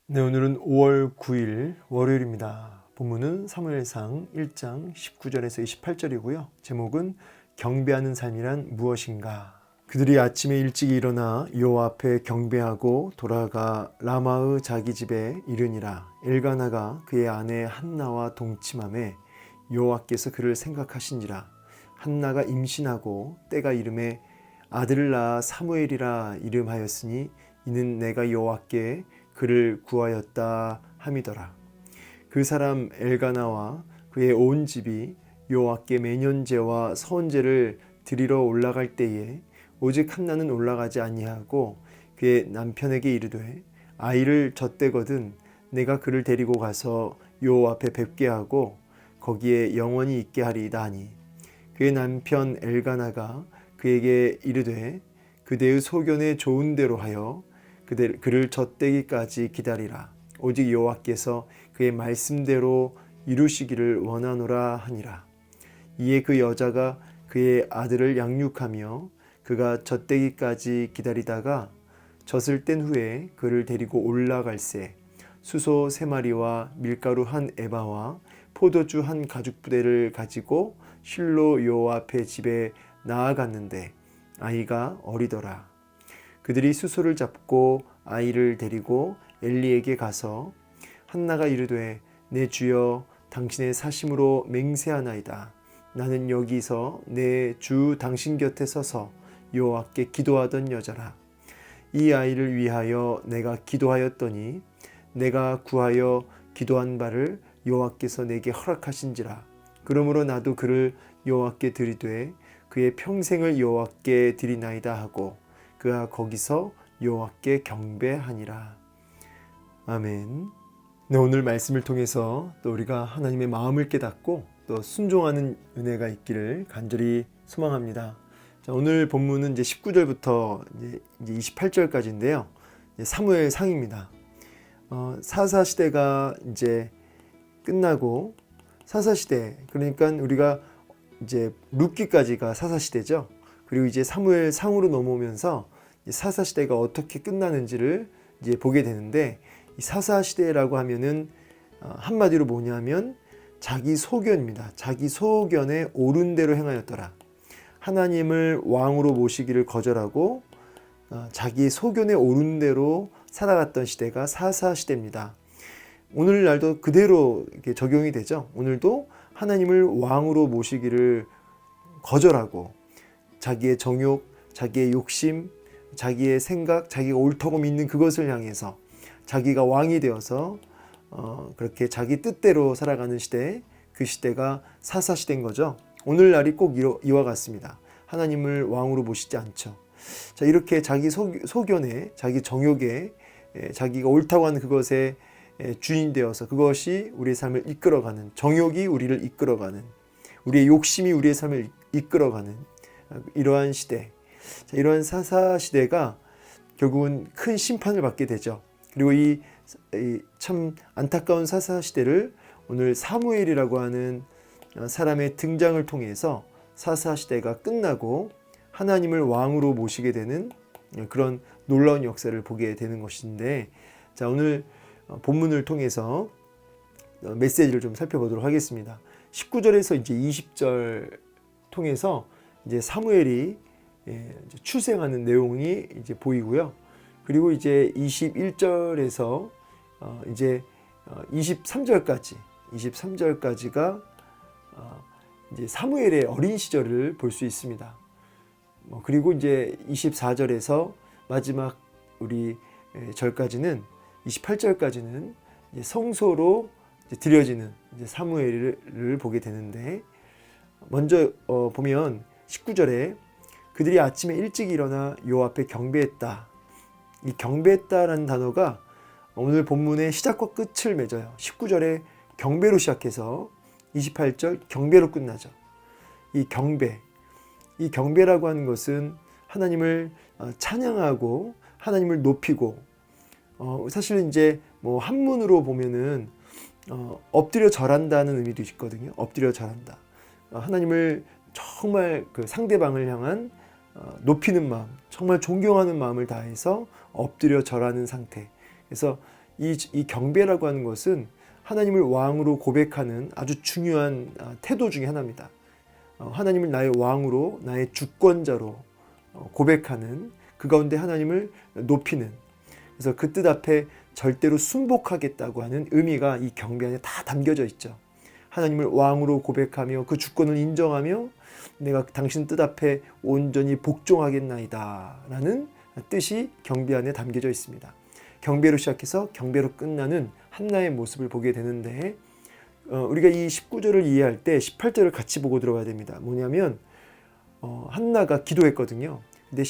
네, 오늘은 5월 9일 월요일입니다. 본문은 사무엘상 1장 19절에서 28절이고요. 제목은 경배하는 삶이란 무엇인가? 그들이 아침에 일찍 일어나 여호와 앞에 경배하고 돌아가 라마의 자기 집에 이르니라. 엘가나가 그의 아내 한나와 동침함에 여호와께서 그를 생각하신지라. 한나가 임신하고 때가 이름에 아들을 낳아 사무엘이라 이름하였으니 이는 내가 여호와께 그를 구하였다 함이더라. 그 사람 엘가나와 그의 온 집이 여호와께 매년제와 서원제를 드리러 올라갈 때에 오직 한나는 올라가지 아니하고 그의 남편에게 이르되 아이를 젖대거든 내가 그를 데리고 가서 여호와 앞에 뵙게 하고 거기에 영원히 있게 하리이다 하니 그의 남편 엘가나가 그에게 이르되 그대의 소견에 좋은 대로 하여 그를 젖대기까지 기다리라. 오직 여호와께서 그의 말씀대로 이루시기를 원하노라 하니라. 이에 그 여자가 그의 아들을 양육하며 그가 젖대기까지 기다리다가 젖을 뗀 후에 그를 데리고 올라갈새 수소 3마리와 밀가루 1에바와 포도주 1가죽부대를 가지고 실로 여호와 앞에 집에 나아갔는데 아이가 어리더라. 그들이 수소를 잡고 아이를 데리고 엘리에게 가서 한나가 이르되 내 주여 당신의 사심으로 맹세하나이다. 나는 여기서 내 주 당신 곁에 서서 여호와께 기도하던 여자라. 이 아이를 위하여 내가 기도하였더니 내가 구하여 기도한 바를 여호와께서 내게 허락하신지라. 그러므로 나도 그를 여호와께 드리되 그의 평생을 여호와께 드리나이다 하고 그가 거기서 여호와께 경배하니라. 아멘. 네, 오늘 말씀을 통해서 또 우리가 하나님의 마음을 깨닫고 또 순종하는 은혜가 있기를 간절히 소망합니다. 자, 오늘 본문은 이제 19절부터 이제 28절까지인데요. 사무엘 상입니다. 사사 시대가 이제 끝나고 사사 시대, 그러니까 우리가 이제 룻기까지가 사사 시대죠. 그리고 이제 사무엘 상으로 넘어오면서 사사 시대가 어떻게 끝나는지를 이제 보게 되는데, 이 사사 시대라고 하면은 한마디로 뭐냐면 자기 소견입니다. 자기 소견에 옳은 대로 행하였더라. 하나님을 왕으로 모시기를 거절하고 자기 소견에 옳은 대로 살아갔던 시대가 사사 시대입니다. 오늘날도 그대로 이렇게 적용이 되죠. 오늘도 하나님을 왕으로 모시기를 거절하고 자기의 정욕, 자기의 욕심, 자기의 생각, 자기가 옳다고 믿는 그것을 향해서 자기가 왕이 되어서 그렇게 자기 뜻대로 살아가는 시대, 그 시대가 사사시대인 거죠. 오늘날이 꼭 이와 같습니다. 하나님을 왕으로 모시지 않죠. 자, 이렇게 자기 소견에, 자기 정욕에, 자기가 옳다고 하는 그것에 주인 되어서 그것이 우리의 삶을 이끌어가는, 정욕이 우리를 이끌어가는, 우리의 욕심이 우리의 삶을 이끌어가는 이러한 시대, 자, 이러한 사사 시대가 결국은 큰 심판을 받게 되죠. 그리고 이 참 안타까운 사사 시대를 오늘 사무엘이라고 하는 사람의 등장을 통해서 사사 시대가 끝나고 하나님을 왕으로 모시게 되는 그런 놀라운 역사를 보게 되는 것인데, 자, 오늘 본문을 통해서 메시지를 좀 살펴보도록 하겠습니다. 19절에서 이제 20절 통해서 이제 사무엘이 출생하는 내용이 이제 보이고요. 그리고 이제 21절에서 이제 23절까지가 이제 사무엘의 어린 시절을 볼 수 있습니다. 그리고 이제 24절에서 마지막 우리 절까지는 28절까지는 이제 성소로 이제 드려지는 이제 사무엘을 보게 되는데, 먼저 보면 19절에 그들이 아침에 일찍 일어나 여호와 앞에 경배했다. 이 경배했다라는 단어가 오늘 본문의 시작과 끝을 맺어요. 19절에 경배로 시작해서 28절 경배로 끝나죠. 이 경배라고 하는 것은 하나님을 찬양하고 하나님을 높이고, 사실은 이제 뭐 한문으로 보면은 엎드려 절한다는 의미도 있거든요. 엎드려 절한다. 하나님을 정말 그 상대방을 향한 높이는 마음, 정말 존경하는 마음을 다해서 엎드려 절하는 상태. 그래서 이 경배라고 하는 것은 하나님을 왕으로 고백하는 아주 중요한 태도 중에 하나입니다. 하나님을 나의 왕으로, 나의 주권자로 고백하는, 그 가운데 하나님을 높이는, 그래서 그 뜻 앞에 절대로 순복하겠다고 하는 의미가 이 경배 안에 다 담겨져 있죠. 하나님을 왕으로 고백하며 그 주권을 인정하며 내가 당신 뜻 앞에 온전히 복종하겠나이다 라는 뜻이 경배 안에 담겨져 있습니다. 경배로 시작해서 경배로 끝나는 한나의 모습을 보게 되는데, 우리가 이 19절을 이해할 때 18절을 같이 보고 들어가야 됩니다. 뭐냐면 한나가 기도했거든요. 근데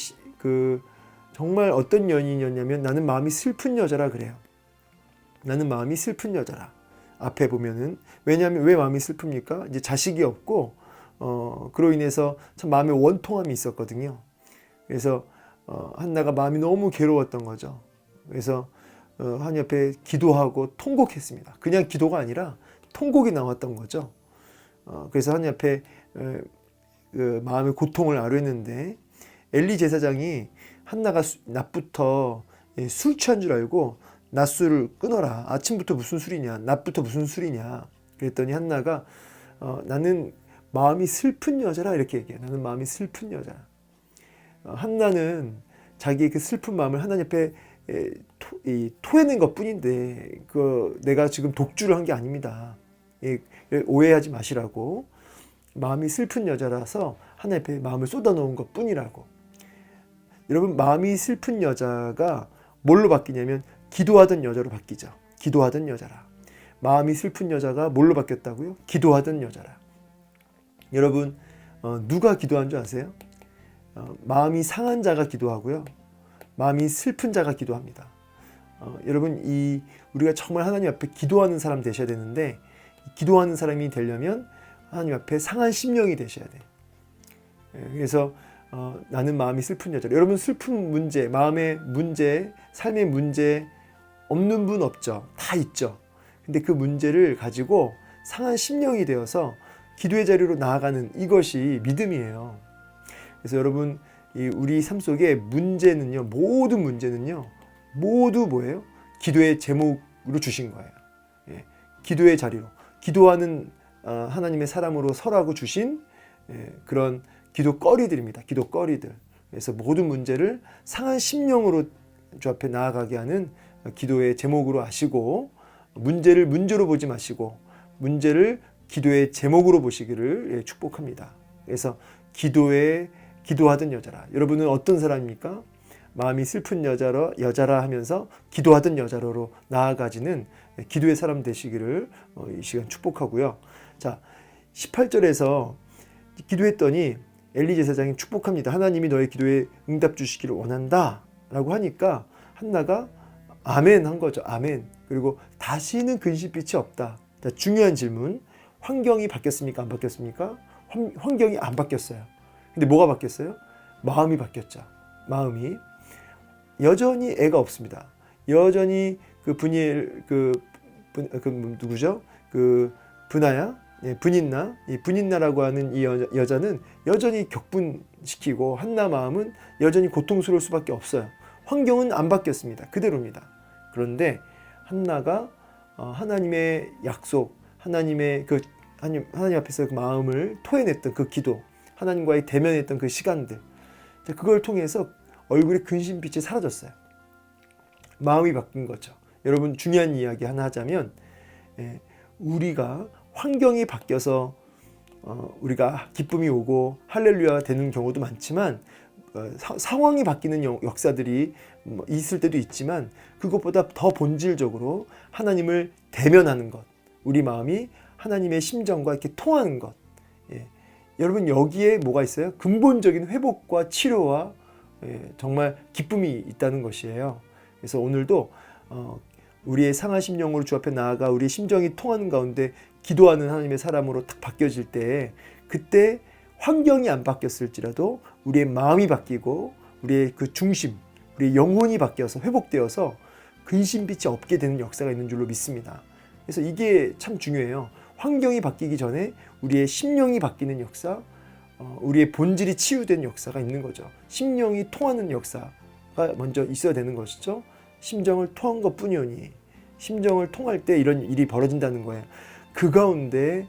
정말 어떤 연인이었냐면, 나는 마음이 슬픈 여자라 그래요. 나는 마음이 슬픈 여자라. 앞에 보면은, 왜냐하면 왜 마음이 슬픕니까? 이제 자식이 없고 그로 인해서 참 마음에 원통함이 있었거든요. 그래서 한나가 마음이 너무 괴로웠던 거죠. 그래서 하나님 앞에 기도하고 통곡했습니다. 그냥 기도가 아니라 통곡이 나왔던 거죠. 그래서 하나님 앞에 그 마음의 고통을 아뢰는데, 엘리 제사장이 한나가 낮부터 술 취한 줄 알고 낮술을 끊어라. 아침부터 무슨 술이냐, 낮부터 무슨 술이냐. 그랬더니 한나가 나는 마음이 슬픈 여자라 이렇게 얘기해. 나는 마음이 슬픈 여자라. 한나는 자기의 그 슬픈 마음을 하나님 앞에 토해낸 것 뿐인데, 내가 지금 독주를 한 게 아닙니다. 오해하지 마시라고. 마음이 슬픈 여자라서 하나님 앞에 마음을 쏟아놓은 것 뿐이라고. 여러분, 마음이 슬픈 여자가 뭘로 바뀌냐면 기도하던 여자로 바뀌죠. 기도하던 여자라. 마음이 슬픈 여자가 뭘로 바뀌었다고요? 기도하던 여자라. 여러분, 누가 기도한 줄 아세요? 마음이 상한 자가 기도하고요, 마음이 슬픈 자가 기도합니다. 여러분, 우리가 정말 하나님 앞에 기도하는 사람 되셔야 되는데, 기도하는 사람이 되려면 하나님 앞에 상한 심령이 되셔야 돼요. 그래서 나는 마음이 슬픈 여자. 여러분, 슬픈 문제, 마음의 문제, 삶의 문제 없는 분 없죠. 다 있죠. 근데 그 문제를 가지고 상한 심령이 되어서 기도의 자리로 나아가는, 이것이 믿음이에요. 그래서 여러분, 우리 삶 속에 문제는요, 모든 문제는요, 모두 뭐예요? 기도의 제목으로 주신 거예요. 기도의 자리로, 기도하는 하나님의 사람으로 서라고 주신 그런 기도거리들입니다. 기도거리들. 그래서 모든 문제를 상한 심령으로 주 앞에 나아가게 하는 기도의 제목으로 하시고, 문제를 문제로 보지 마시고 문제를 기도의 제목으로 보시기를 축복합니다. 그래서 기도하던 여자라. 여러분은 어떤 사람입니까? 마음이 슬픈 여자라 하면서 기도하던 여자로 나아가지는 기도의 사람 되시기를 이 시간 축복하고요. 자, 18절에서 기도했더니 엘리 제사장이 축복합니다. 하나님이 너의 기도에 응답 주시기를 원한다 라고 하니까 한나가 아멘 한 거죠. 아멘. 그리고 다시는 근심빛이 없다. 자, 중요한 질문. 환경이 바뀌었습니까? 안 바뀌었습니까? 환경이 안 바뀌었어요. 근데 뭐가 바뀌었어요? 마음이 바뀌었죠. 마음이. 여전히 애가 없습니다. 여전히 누구죠? 분인나라고 하는 이 여자는 여전히 격분시키고, 한나 마음은 여전히 고통스러울 수밖에 없어요. 환경은 안 바뀌었습니다. 그대로입니다. 그런데 한나가 하나님의 약속, 하나님 앞에서 그 마음을 토해냈던 그 기도, 하나님과의 대면했던 그 시간들, 그걸 통해서 얼굴에 근심빛이 사라졌어요. 마음이 바뀐 거죠. 여러분, 중요한 이야기 하나 하자면, 우리가 환경이 바뀌어서 우리가 기쁨이 오고 할렐루야가 되는 경우도 많지만, 상황이 바뀌는 역사들이 있을 때도 있지만, 그것보다 더 본질적으로 하나님을 대면하는 것, 우리 마음이 하나님의 심정과 이렇게 통하는 것, 여러분, 여기에 뭐가 있어요? 근본적인 회복과 치료와 정말 기쁨이 있다는 것이에요. 그래서 오늘도 우리의 상한 심령으로 주 앞에 나아가 우리의 심정이 통하는 가운데 기도하는 하나님의 사람으로 딱 바뀌어질 때, 그때 환경이 안 바뀌었을지라도 우리의 마음이 바뀌고 우리의 그 중심, 우리의 영혼이 바뀌어서 회복되어서 근심빛이 없게 되는 역사가 있는 줄로 믿습니다. 그래서 이게 참 중요해요. 환경이 바뀌기 전에 우리의 심령이 바뀌는 역사, 우리의 본질이 치유되는 역사가 있는 거죠. 심령이 통하는 역사가 먼저 있어야 되는 것이죠. 심정을 통한 것 뿐이오니 심정을 통할 때 이런 일이 벌어진다는 거예요. 그 가운데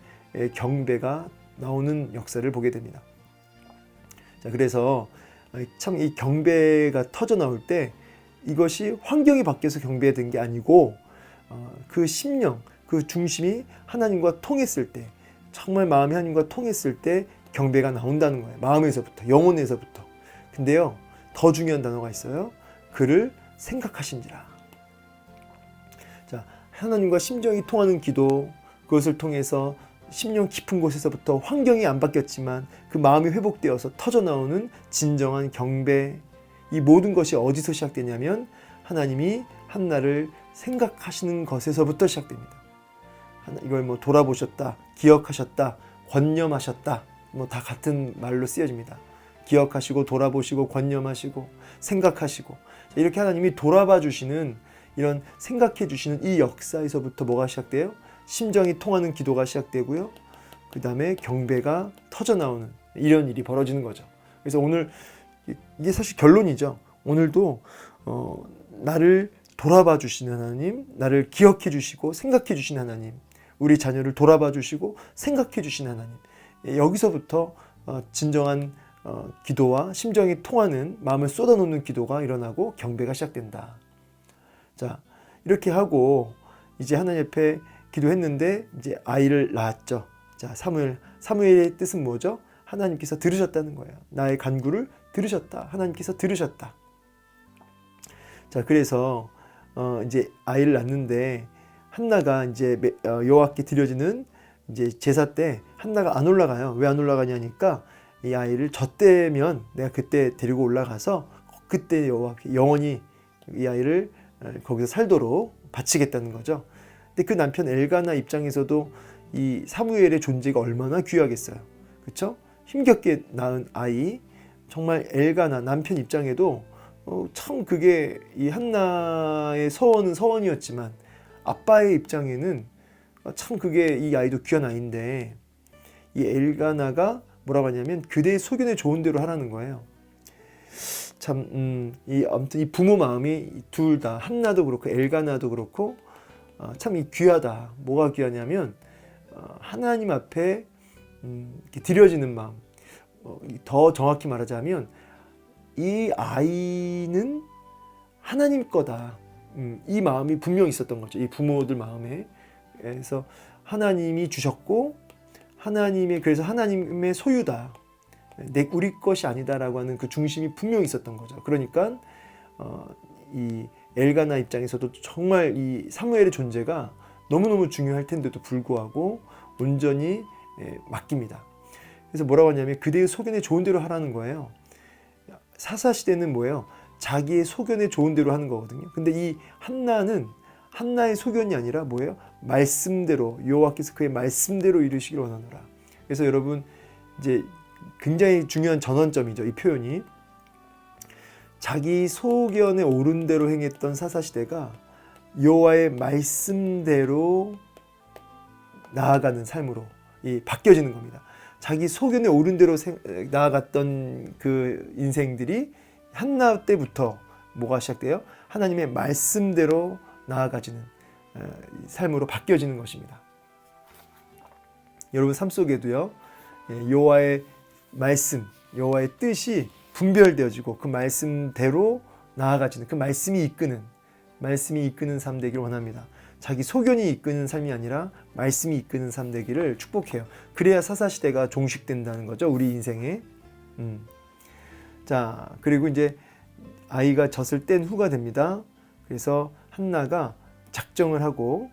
경배가 나오는 역사를 보게 됩니다. 자, 그래서 참 이 경배가 터져 나올 때 이것이 환경이 바뀌어서 경배가 된 게 아니고 그 심령, 그 중심이 하나님과 통했을 때, 정말 마음이 하나님과 통했을 때 경배가 나온다는 거예요. 마음에서부터, 영혼에서부터. 근데요, 더 중요한 단어가 있어요. 그를 생각하신지라. 자, 하나님과 심정이 통하는 기도, 그것을 통해서 심령 깊은 곳에서부터 환경이 안 바뀌었지만 그 마음이 회복되어서 터져 나오는 진정한 경배, 이 모든 것이 어디서 시작되냐면 하나님이 한나를 생각하시는 것에서부터 시작됩니다. 이걸 뭐 돌아보셨다, 기억하셨다, 권념하셨다, 뭐 다 같은 말로 쓰여집니다. 기억하시고 돌아보시고 권념하시고 생각하시고, 이렇게 하나님이 돌아봐 주시는, 이런 생각해 주시는 이 역사에서부터 뭐가 시작돼요? 심정이 통하는 기도가 시작되고요. 그 다음에 경배가 터져 나오는 이런 일이 벌어지는 거죠. 그래서 오늘 이게 사실 결론이죠. 오늘도 나를 돌아봐 주시는 하나님, 나를 기억해 주시고 생각해 주시는 하나님, 우리 자녀를 돌아봐 주시고 생각해 주시는 하나님, 여기서부터 진정한 기도와 심정이 통하는, 마음을 쏟아놓는 기도가 일어나고 경배가 시작된다. 자, 이렇게 하고 이제 하나님 앞에 기도했는데 이제 아이를 낳았죠. 자, 사무엘의 뜻은 뭐죠? 하나님께서 들으셨다는 거예요. 나의 간구를 들으셨다. 하나님께서 들으셨다. 자, 그래서 이제 아이를 낳는데 한나가 이제 여호와께 드려지는 이제 제사 때 한나가 안 올라가요. 왜 안 올라가냐니까 이 아이를 젖대면 내가 그때 데리고 올라가서 그때 여호와께 영원히 이 아이를 거기서 살도록 바치겠다는 거죠. 근데 그 남편 엘가나 입장에서도 이 사무엘의 존재가 얼마나 귀하겠어요. 그렇죠? 힘겹게 낳은 아이, 정말 엘가나 남편 입장에도 참 그게 이 한나의 서원은 서원이었지만 아빠의 입장에는 참 그게 이 아이도 귀한 아이인데, 이 엘가나가 뭐라고 하냐면 그대의 소견에 좋은 대로 하라는 거예요. 참 아무튼 이 부모 마음이 둘 다, 한나도 그렇고 엘가나도 그렇고 참 이 귀하다. 뭐가 귀하냐면 하나님 앞에 이렇게 드려지는 마음. 더 정확히 말하자면 이 아이는 하나님 거다. 이 마음이 분명히 있었던 거죠. 이 부모들 마음에. 그래서 하나님이 주셨고 그래서 하나님의 소유다. 우리 것이 아니다라고 하는 그 중심이 분명히 있었던 거죠. 그러니까 이 엘가나 입장에서도 정말 이 사무엘의 존재가 너무너무 중요할 텐데도 불구하고 온전히 맡깁니다. 그래서 뭐라고 하냐면 그대의 소견에 좋은 대로 하라는 거예요. 사사시대는 뭐예요? 자기의 소견에 좋은 대로 하는 거거든요. 근데 이 한나는 한나의 소견이 아니라 뭐예요? 말씀대로, 여호와께서 그의 말씀대로 이루시기를 원하노라. 그래서 여러분 이제 굉장히 중요한 전환점이죠. 이 표현이. 자기 소견에 옳은 대로 행했던 사사시대가 여호와의 말씀대로 나아가는 삶으로 바뀌어지는 겁니다. 자기 소견에 옳은 대로 나아갔던 그 인생들이 한나 때부터 뭐가 시작돼요? 하나님의 말씀대로 나아가지는 삶으로 바뀌어지는 것입니다. 여러분 삶 속에도요, 여호와의 말씀, 여호와의 뜻이 분별되어지고 그 말씀대로 나아가지는, 그 말씀이 이끄는 삶 되기를 원합니다. 자기 소견이 이끄는 삶이 아니라 말씀이 이끄는 삶 되기를 축복해요. 그래야 사사시대가 종식된다는 거죠, 우리 인생에. 자, 그리고 이제 아이가 젖을 뗀 후가 됩니다. 그래서 한나가 작정을 하고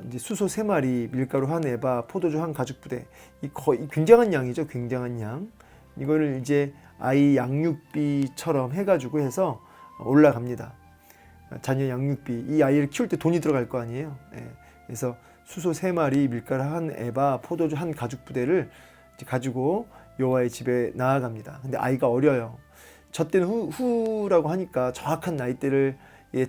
이제 수소 3마리, 밀가루 1에바, 포도주 1가죽부대, 이 거의 굉장한 양이죠, 굉장한 양. 이거를 이제 아이 양육비처럼 해가지고 해서 올라갑니다. 자녀 양육비, 이 아이를 키울 때 돈이 들어갈 거 아니에요. 그래서 수소 3마리, 밀가루 1에바, 포도주 1가죽부대를 가지고 여호와의 집에 나아갑니다. 근데 아이가 어려요. 젖된 후라고 하니까 정확한 나이대를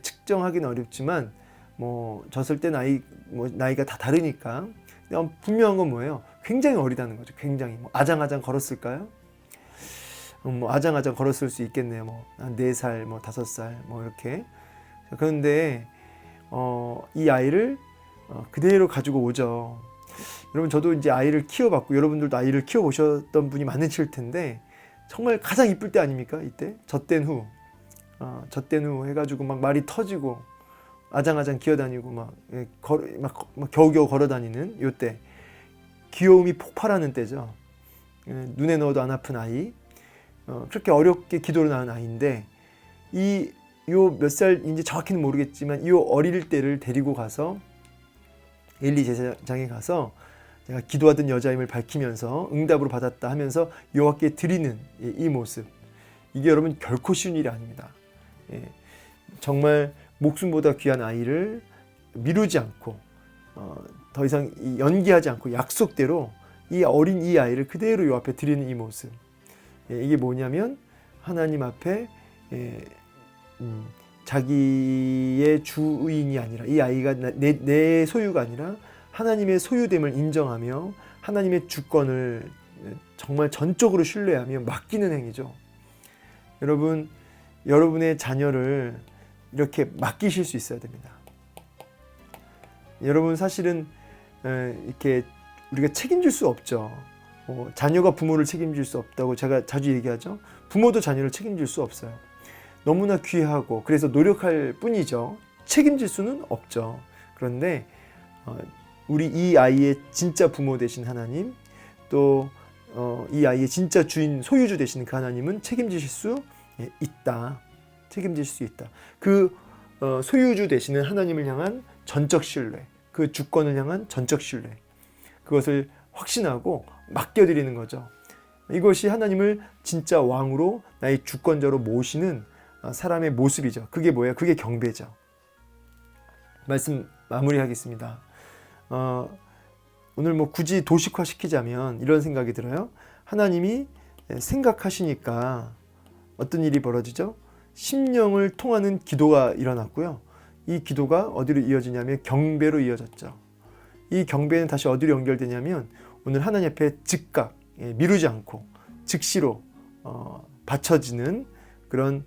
측정하기는 어렵지만 뭐 젖을 때 나이가 다 다르니까. 근데 분명한 건 뭐예요? 굉장히 어리다는 거죠. 굉장히 아장아장 걸었을까요? 아장아장 걸었을 수 있겠네요. 한 4살, 5살, 이렇게. 그런데 이 아이를 그대로 가지고 오죠. 여러분, 저도 이제 아이를 키워봤고 여러분들도 아이를 키워보셨던 분이 많으실 텐데 정말 가장 이쁠 때 아닙니까? 이때 젖된 후 해가지고 막 말이 터지고 아장아장 기어다니고 막 겨우겨우 걸어다니는 요때, 귀여움이 폭발하는 때죠. 눈에 넣어도 안 아픈 아이, 그렇게 어렵게 기도를 낳은 아이인데 요 몇 살인지 정확히는 모르겠지만 이 어릴 때를 데리고 가서 엘리 제사장에 가서 제가 기도하던 여자임을 밝히면서 응답으로 받았다 하면서 여호와께 드리는 이 모습, 이게 여러분 결코 쉬운 일이 아닙니다. 정말 목숨보다 귀한 아이를 미루지 않고 더 이상 연기하지 않고 약속대로 이 어린 이 아이를 그대로 요 앞에 드리는 이 모습, 이게 뭐냐면 하나님 앞에 자기의 주인이 아니라, 이 아이가 내 소유가 아니라 하나님의 소유됨을 인정하며 하나님의 주권을 정말 전적으로 신뢰하며 맡기는 행위죠. 여러분, 여러분의 자녀를 이렇게 맡기실 수 있어야 됩니다. 여러분, 사실은 이렇게 우리가 책임질 수 없죠. 자녀가 부모를 책임질 수 없다고 제가 자주 얘기하죠. 부모도 자녀를 책임질 수 없어요. 너무나 귀하고 그래서 노력할 뿐이죠. 책임질 수는 없죠. 그런데 우리 이 아이의 진짜 부모 되신 하나님, 또 이 아이의 진짜 주인, 소유주 되신 그 하나님은 책임지실 수 있다. 책임질 수 있다. 그 소유주 되시는 하나님을 향한 전적 신뢰, 그 주권을 향한 전적 신뢰, 그것을 확신하고 맡겨드리는 거죠. 이것이 하나님을 진짜 왕으로, 나의 주권자로 모시는 사람의 모습이죠. 그게 뭐예요? 그게 경배죠. 말씀 마무리하겠습니다. 오늘 굳이 도식화 시키자면 이런 생각이 들어요. 하나님이 생각하시니까 어떤 일이 벌어지죠? 심령을 통하는 기도가 일어났고요. 이 기도가 어디로 이어지냐면 경배로 이어졌죠. 이 경배는 다시 어디로 연결되냐면 오늘 하나님 앞에 즉각, 미루지 않고 즉시로 바쳐지는 그런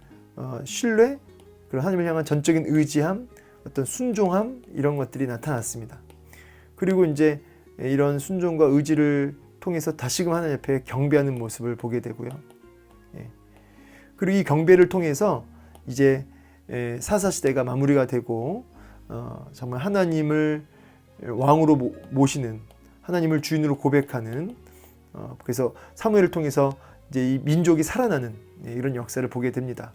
신뢰, 그런 하나님을 향한 전적인 의지함, 어떤 순종함, 이런 것들이 나타났습니다. 그리고 이제 이런 순종과 의지를 통해서 다시금 하나님 앞에 경배하는 모습을 보게 되고요. 그리고 이 경배를 통해서 이제 사사시대가 마무리가 되고 정말 하나님을 왕으로 모시는, 하나님을 주인으로 고백하는, 그래서 사무엘을 통해서 이제 이 민족이 살아나는 이런 역사를 보게 됩니다.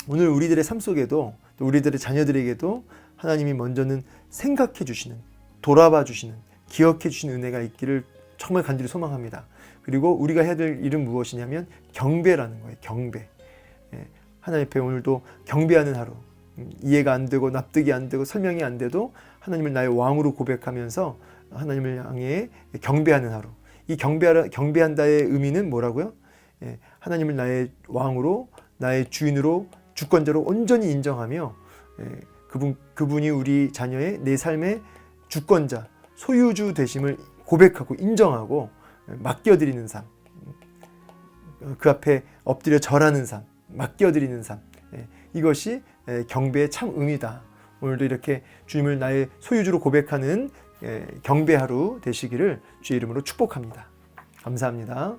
오늘 우리들의 삶 속에도, 또 우리들의 자녀들에게도 하나님이 먼저는 생각해 주시는, 돌아봐 주시는, 기억해 주시는 은혜가 있기를 정말 간절히 소망합니다. 그리고 우리가 해야 될 일은 무엇이냐면 경배라는 거예요. 경배. 하나님 앞에 오늘도 경배하는 하루, 이해가 안 되고 납득이 안 되고 설명이 안 돼도 하나님을 나의 왕으로 고백하면서 하나님을 향해 경배하는 하루. 이 경배한다의 의미는 뭐라고요? 하나님을 나의 왕으로, 나의 주인으로, 주권자로 온전히 인정하며 그분이 우리 자녀의, 내 삶의 주권자, 소유주 되심을 고백하고 인정하고 맡겨드리는 삶, 그 앞에 엎드려 절하는 삶, 맡겨드리는 삶, 이것이 경배의 참 의미다. 오늘도 이렇게 주님을 나의 소유주로 고백하는 경배 하루 되시기를 주의 이름으로 축복합니다. 감사합니다.